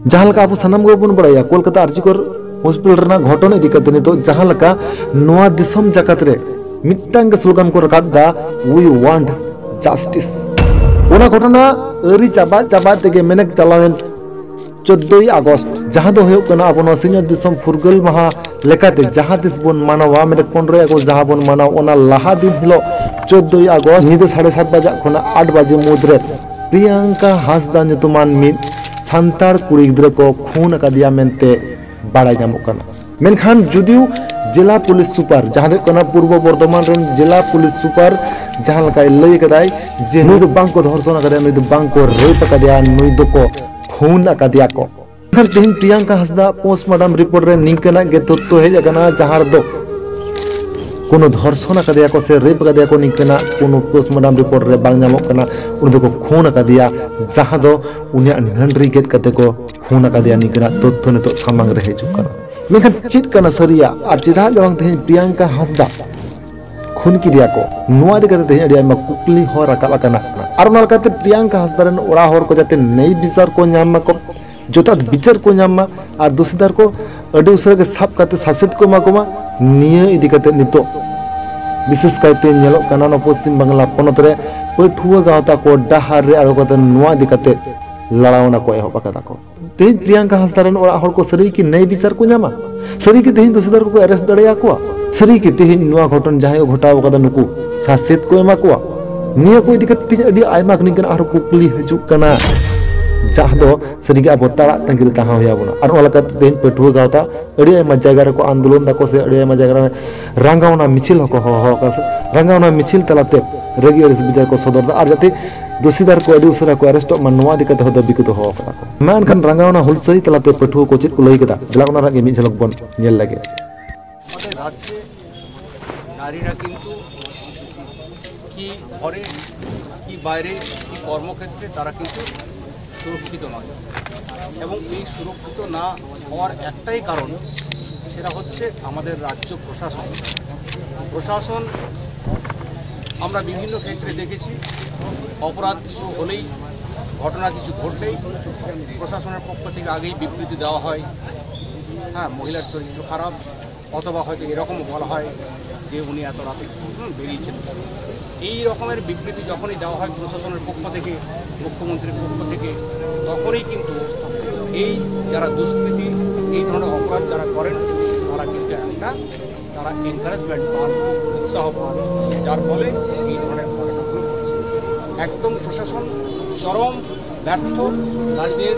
जहां लका अब सानाम गो बन बड़ाया कोलकाता आरजीकर हॉस्पिटल रेना घटना इदी कते नितो जहां लका नोआ दिसम जगत रे मिट्टांग स्लोगान को रकाब दा वी वांट जस्टिस ओना घटना एरी चाबा चाबा तेगे मेनेक चलावेन 14 अगस्त जहां दो होयो कना अब सिंह दिसम फुरगल महा लेकाते जहां दिस बन मानवा मेनेक 15 अगस्त जहां बन मानव ओना लाहा दिन हिलो 14 अगस्त निदे 7:30 बजे खना 8 बजे मुद्रे प्रियंका हासदा नुतुमान मिद सांतार कुड़ी गिद्रा को खून अकादिया मेनते बाड़ा नामोग कना मेनखान जुदियो जिला पुलिस सुपर जहां दो कना पूर्व बर्धमान रेन जिला पुलिस सुपर जहां लका लई कदाय जे नुई दो बांको धर्षण अकादिया नुई दो बांको रेप अकादिया नुई दो को खून अकादिया को तेहन प्रियंका हासदा पोस्टमार्टम रिपोर्ट रे निंकना गे तथ्य हेज अकना जहां दो कोनो धर्षण अकादिया को से रेप अकादिया को निंकना कोनो पोस्टमार्टम रिपोर्ट रे बांग नामोग कना उन दो को खून अकादिया जहां दो उनिया नंडरी गेट कते को खून अकादिया निंकना तथ्य नितो सामांग रे हेजुग कना मेखान चित कना सरिया और चिदा गवांग तेहन प्रियंका हासदा खून की दिया को नुआ दे कते तेहन अडिया कुकली हो राकाब अकना और ओना लकाते प्रियंका हासदा रेन ओड़ा होर को जाते नई विचार को नाम को जोता विचार को नाम और दोषीदार को अडी उसरा के साब काते शासित को माकोमा निया इदी कते नितो विशेष कायते नेलो कना न पश्चिम बांग्ला पनत रे पठुआ गावता को डाहार रे आरो कते नुआ इदी कते लड़ावना को एहब कदा को तेहन प्रियंका हासदा रेन ओड़ा होर को सरी की नई विचार को नामा सरी की तेहन दोषीदार को अरेस्ट दड़ेया को सरी की तेहन नुआ घटन जहां घटाव कदा नुकु शासित को एमा को निया को इदी कते अडी आयमा कनिकन आरो कुकली हजुक कना जहां दो सरी अब ताड़ा तंगिर तहा होयाबोना और ओलका तेहन पठुआ गावता अड़ी आयमा जायगा रे को आंदोलन दाको से अड़ी आयमा जायगा रे रंगावना मिছিল को हो रंगावना मिছিল तलाते रगी अड़िस विचार को सदर दा और जाते दोषीदार को अड़ी उसरा को अरेस्ट मनवा दिकते हो दबी को हो कदा को मान खान रंगावना हुलसई तलाते पठुआ को चित को लई कदा जलावना रगे मि झलक बन नेल लागे আমাদের রাজ্যে নারীরা কিন্তু কি ঘরে কি বাইরে কি কর্মক্ষেত্রে তারা কিন্তু সুরক্ষিত নয় এবং এই সুরক্ষিত না হওয়ার একটাই কারণ সেটা হচ্ছে আমাদের রাজ্য প্রশাসন আমরা বিভিন্ন ক্ষেত্রে দেখেছি অপরাধ কিছু হলেই ঘটনা কিছু ঘটলেই প্রশাসনের পক্ষ থেকে আগেই বিবৃতি দেওয়া হয় হ্যাঁ মহিলার চরিত্র খারাপ অথবা হয়তো এরকম বলা হয় যে উনি এত রাতে বেরিয়েছেন এই রকমের বিবৃতি যখনই দেওয়া হয় প্রশাসনের পক্ষ থেকে মুখ্যমন্ত্রীর পক্ষ থেকে তখনই কিন্তু এই যারা দুষ্কৃতী এই ধরনের অপরাধ যারা করেন তারা কিন্তু একটা তারা এনকারেজমেন্ট পান উৎসাহ পান যার ফলে এই ধরনের ঘটনাগুলো ঘটছে একদম প্রশাসন চরম ব্যর্থ নারীদের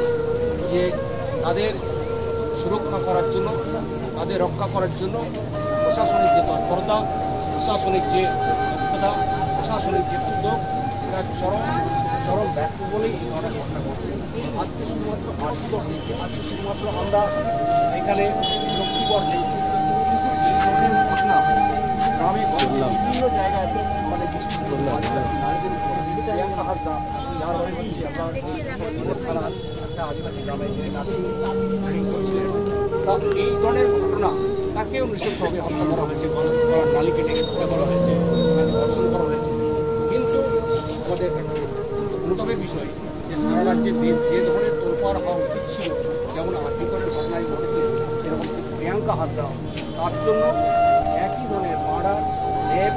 যে তাদের সুরক্ষা করার জন্য তাদের রক্ষা করার জন্য প্রশাসনিক যে তৎপরতা প্রশাসনিক যে দক্ষতা প্রশাসনিক যে উদ্যোগ এটা চরম ব্যর্থ বলেই এই ধরনের ঘটনা ঘটছে আজকে শুধুমাত্র আজকে শুধুমাত্র আমরা এখানে শক্তিগড় দেখছি কিন্তু এই ধরনের ঘটনা গ্রামে বিভিন্ন জায়গায় মানে নারীদের প্রিয়াঙ্কা হাসদা যার বাড়ি হচ্ছে আমরা থানার একটা আদিবাসী গ্রামে ট্রেনিং করছিলেন তা এই ধরনের ঘটনা তাকেও নৃশংসভাবে হত্যা করা হয়েছে নালি কেটে হত্যা করা হয়েছে তাকে ধর্ষণ করা হয়েছে কিন্তু আমাদের অনুতাপের বিষয় যে সারা রাজ্যে যে ধরনের তোলপাড় হওয়া উচিত ছিল যেমন আর্থিকরের ঘটনায় ঘটেছে সেরকম প্রিয়াঙ্কা হাসদা তার জন্য একই ধরনের মার্ডার রেপ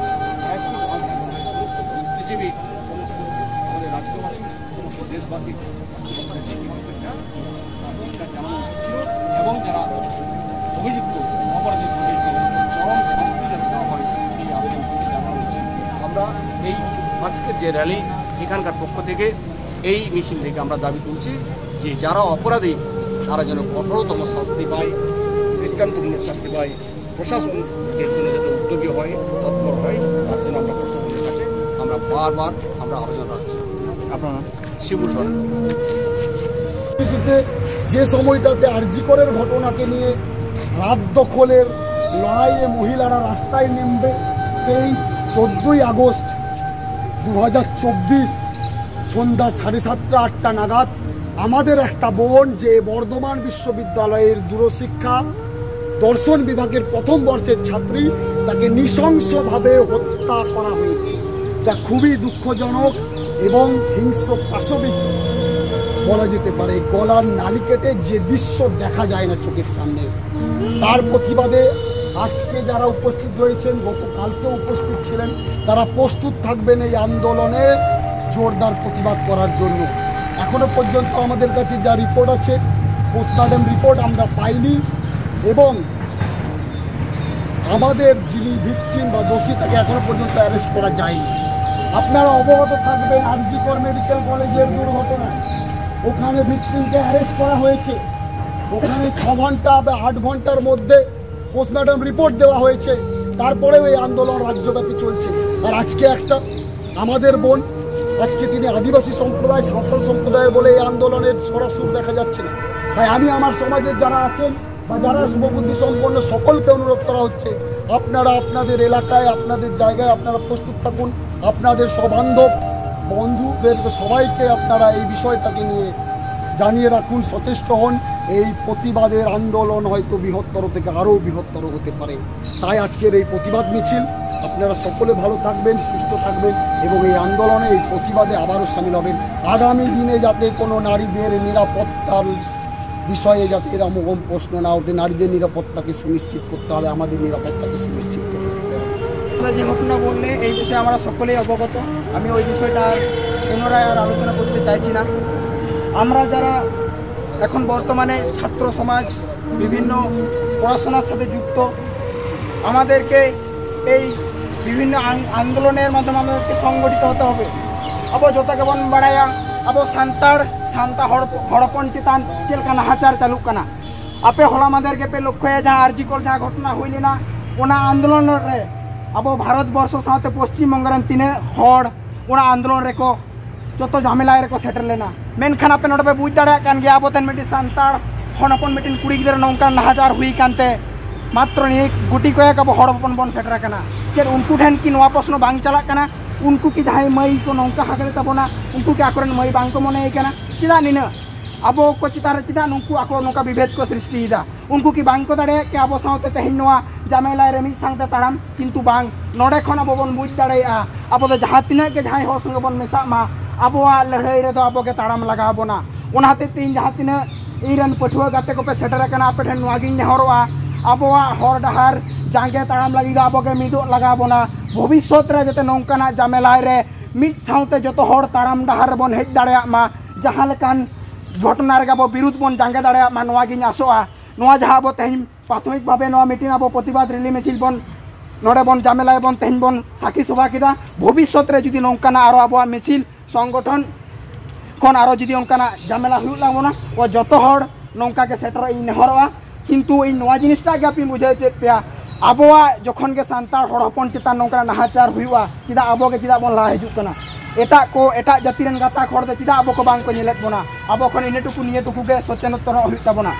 একই সমস্ত পৃথিবীর সমস্ত আমাদের রাজ্যবাসী সমস্ত দেশবাসী এবং যারা অভিযুক্ত অপরাধের চরম শাস্তি যাতে দেওয়া হয় সেই আবেদনটি জানানো হচ্ছে আমরা এই আজকের যে র্যালি এখানকার পক্ষ থেকে এই মিছিল থেকে আমরা দাবি তুলছি যে যারা অপরাধী তারা যেন কঠোরতম শাস্তি পায় দৃষ্টান্তমূলক শাস্তি পায় প্রশাসনের জন্য যাতে উদ্যোগী হয় তৎপর হয় তার জন্য আমরা প্রশাসনের কাছে আমরা বারবার আমরা আবেদন রাখছি আপনারা শিবু সরেন যে সময়টাতে আরজিকরের ঘটনাকে নিয়ে রাত দখলের লড়াইয়ে মহিলারা রাস্তায় নেমবে সেই 14ই আগস্ট 2024 সন্ধ্যা 7:30-8টা নাগাদ আমাদের একটা বোন যে বর্ধমান বিশ্ববিদ্যালয়ের দূরশিক্ষা দর্শন বিভাগের প্রথম বর্ষের ছাত্রী তাকে নৃশংসভাবে হত্যা করা হয়েছে যা খুবই দুঃখজনক এবং হিংস্র পাশবিক বলা যেতে পারে গলার নালি কেটে যে দৃশ্য দেখা যায় না চোখের সামনে, তার প্রতিবাদে আজকে যারা উপস্থিত হয়েছেন, গতকালকে উপস্থিত ছিলেন, তারা প্রস্তুত থাকবেন এই আন্দোলনে জোরদার প্রতিবাদ করার জন্য। এখনো পর্যন্ত আমাদের কাছে যা রিপোর্ট আছে, পোস্টমর্টম রিপোর্ট আমরা পাইনি, এবং আমাদের যিনি ভিকটিম বা দোষী তাকে এখনো পর্যন্ত অ্যারেস্ট করা যায়নি। আপনারা অবগত থাকবেন আরজি কর মেডিকেল কলেজের দুর্ঘটনায় ওখানে ভিকটিমকে অ্যারেস্ট করা হয়েছে, ওখানে 6 ঘন্টা বা 8 ঘন্টার মধ্যে পোস্টমর্টম রিপোর্ট দেওয়া হয়েছে, তারপরেও এই আন্দোলন রাজ্যব্যাপী চলছে। আর আজকে একটা আমাদের বোন, আজকে তিনি আদিবাসী সম্প্রদায়, সাঁওতাল সম্প্রদায়ের বলে এই আন্দোলনের সরাসরি দেখা যাচ্ছে না। তাই আমি আমার সমাজের যারা আছেন বা যারা শুভবুদ্ধি সম্পন্ন সকলকে অনুরোধ করা হচ্ছে, আপনারা আপনাদের এলাকায়, আপনাদের জায়গায় আপনারা প্রস্তুত থাকুন, আপনাদের সবান্ধব বন্ধুদের সবাইকে আপনারা এই বিষয়টাকে নিয়ে জানিয়ে রাখুন, সচেষ্ট হন। এই প্রতিবাদের আন্দোলন হয়তো বৃহত্তর থেকে আরও বৃহত্তর হতে পারে। তাই আজকের এই প্রতিবাদ মিছিল, আপনারা সকলে ভালো থাকবেন, সুস্থ থাকবেন এবং এই আন্দোলনে, এই প্রতিবাদে আবারও সামিল হবেন। আগামী দিনে যাতে কোনো নারীদের নিরাপত্তার বিষয়ে যাতে এরকম প্রশ্ন না ওঠে, নারীদের নিরাপত্তাকে সুনিশ্চিত করতে হবে, আমাদের নিরাপত্তাকে সুনিশ্চিত করতে হবে। যে ঘটনা বললে এই বিষয়ে আমরা সকলেই অবগত, আমি ওই বিষয়টা পুনরায় আর আলোচনা করতে চাইছি না। আমরা যারা এখন বর্তমানে ছাত্র সমাজ বিভিন্ন পড়াশোনার সাথে যুক্ত, আমাদেরকে এই বিভিন্ন আন্দোলনের মাধ্যমে আমাদেরকে সংগঠিত হতে হবে। আবো যতকে বন বাড়ায়া আবো সান্তা হড়পন চেতাन चल का नाहाचार चालू करना आपे होला मादर के पे लक्ष्य जहाँ आरजी कल जहाँ घटना हुई ना ओना आंदोलन रे अब भारत वर्ष साथ पश्चिम बंगाल तीने हड़ ओना आंदोलन रेको जो तो झमेला रेको सेटर लेना मेनखान आपे नोटे पे बुझ दाड़ा कान गया अब तेन मिट्टी सान्ताड़ हनपन मिट्टी कुड़ी गिदर नौका नाहाचार हुई कानते मात्र नहीं गुटी को एक अब हड़पन बन सेटर करना चेर उनको ठेन की नवा प्रश्न बांग चला करना उनको की जहाँ मई को नौका हागले तबना उनको क्या करें मई बांग को मने करना चिदा नीना अब को चितार चिदा उनको आको नौका विभेद को सृष्टि दा उनको की बांग को दाड़े के अब साउते तेहिनवा जामेला रे मिट सांगते ताड़ाम किंतु बांग नोडे खन अब बन बुझ दाड़ेया अब तो जहाँ तिना के जहाँ हो संग बन मेसा मा अब लड़ाई रे तो अब के ताड़ाम लगा बोना उनाते तीन जहाँ तिना इरन पठुआ गाते को पे सेटर करना आपे ठेन नवागिन नेहरवा अब हर डहार जांगे ताड़ाम लगी अब के मिदो लगा बोना भविष्य रे जते नौकाना जामेला रे मिट साउते जो हर ताड़ाम डहार बन हेज दाड़ेया मा जहाँ लेकान घटना रे अब विरुद्ध बन जांगे दाड़ेया मा नवागिन आसोआ नवा जहाँ अब तेहिन प्राथमिक भावे नवा मीटिंग अब प्रतिबाद रिली मिছিল बन नोडे बन जामेला बन तेहिन बन साखी सभा किदा भविष्य रे जुदी नौकाना आरो अब मिছিল संगठन खन आरो जुदी ओनकाना जामेला हुई लागोना ओ जतो हर नौका के सेटर इ नेहरवा किंतु इ नवा जिनिसटा के आपि बुझाय चे पेया आबोआ जखन के सान्ताड़ हड़ हपन चेतान नौका नाहाचार हुआ चिदा आबो के चिदा बन ला हिजुक कना एटा को एटा जाति रन गाता खड़ दे चिदा आबो को बांग को नेलेत बोना आबो खन इने टुकु निये टुकु के सचेतन हुई ताबोना